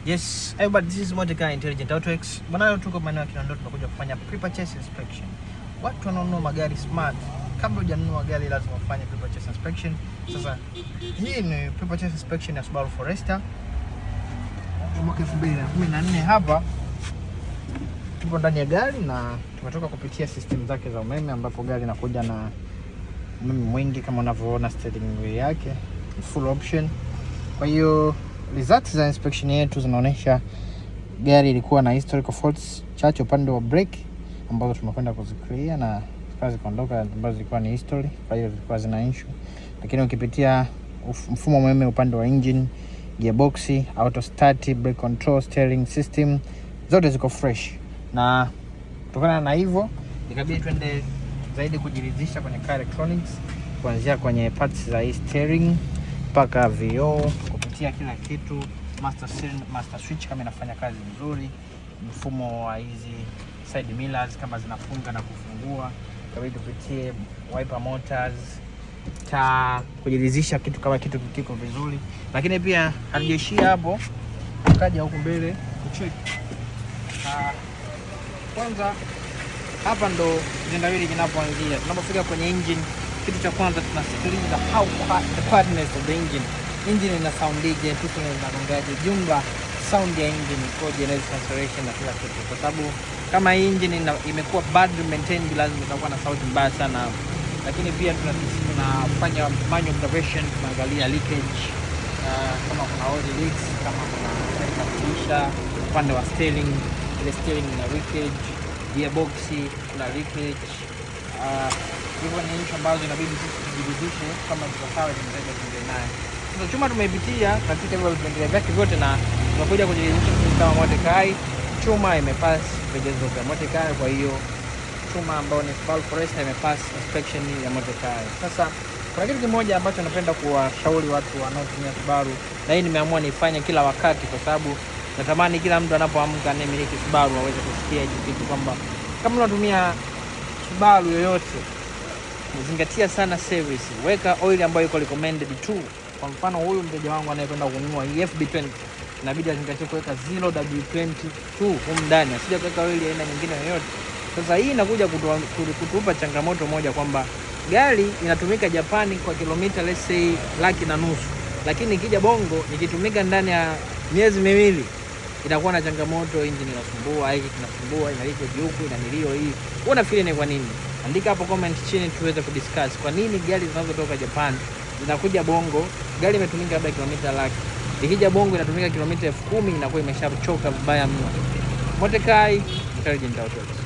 Yes, everybody, this is Motekai Intelligent Autoworks. Bwana, tuko maeneo ya Kinondoni, tunakuja kufanya pre-purchase inspection. Watu wanaonunua magari smart, kabla hujanunua gari lazima ufanye pre-purchase inspection. Sasa hii ni pre-purchase inspection ya Subaru Forester ya mwaka 2014. Hapa tupo ndani ya gari na tumetoka kupitia system zake za umeme, ambapo gari inakuja na umeme mwingi kama unavyoona. Steering wheel yake full option. Kwa hiyo results za inspection yetu zinaonyesha gari ilikuwa na historical faults chache upande wa brake ambazo tumekwenda kuziclear na kazi kuondoka, ambazo zilikuwa ni history, kwa hiyo zilikuwa zina issue. Lakini ukipitia mfumo wa umeme upande wa engine, gearbox, auto start, brake control, steering system zote ziko fresh, na kutokana na hivyo ikabidi twende zaidi kujiridhisha kwenye car electronics, kuanzia kwenye parts za steering mpaka vioo, kupitia kila kitu, master switch kama inafanya kazi vizuri, mfumo wa hizi side mirrors kama zinafunga na kufungua, kabidi tupitie wiper motors, taa, kujiridhisha kitu kama kitu kiko vizuri. Lakini pia halijaishia hapo, tukaja huku mbele kucheck. Kwanza hapa ndo vitendawili vinapoanzia. Tunapofika kwenye engine, kitu cha kwanza tunasikiliza how the quietness of the engine. Engine ina soundije, tuko inagongaje, jumla sound ya engine ikoje, noise cancellation na kila kitu, kwa sababu kama engine imekuwa bad maintained lazima itakuwa na sauti mbaya sana. Lakini pia tunafanya manual observation, tunaangalia leakage, kama kuna oil leaks, kama kuna kuisha upande wa steering, ile steering ina leakage, gearbox kuna leakage. Hivyo ni issue ambazo inabidi sisi tujiridhishe kama tutasawa tunaweza kuendelea naye. Sasa chuma tumeipitia katika hivyo vipengele vyake vyote, na tunakuja kujiridhisha kama Motekai chuma imepass vigezo vya Motekai. Kwa hiyo chuma ambayo ni Subaru Forester imepass inspection ya Motekai. Sasa kuna kitu kimoja ambacho napenda kuwashauri watu wanaotumia Subaru, na hii nimeamua nifanye kila wakati, kwa sababu natamani kila mtu anapoamka anayemiliki Subaru aweze kusikia hicho kitu, kwamba kama unatumia Subaru yoyote, zingatia sana service. Weka oil ambayo iko recommended tu. Kwa mfano huyu mteja wangu anayekwenda kununua FB20 inabidi azingatie kuweka 0W22 huko ndani, asije kuweka oil aina nyingine yoyote. Sasa hii inakuja kutupa changamoto moja, kwamba gari inatumika Japani kwa kilomita let's say 150,000, lakini ikija Bongo ikitumika ndani ya miezi miwili inakuwa na changamoto, engine inasumbua, hiki kinasumbua, inalika huku, ina milio hii. Unafikiri ni kwa nini? Andika hapo comment chini tuweze kudiscuss kwa nini gari zinazotoka Japan zinakuja Bongo, gari imetumika labda kilomita 100,000, ikija Bongo inatumika kilomita 10,000, inakuwa imeshachoka vibaya mno. Motekai Intelligent Autoworks.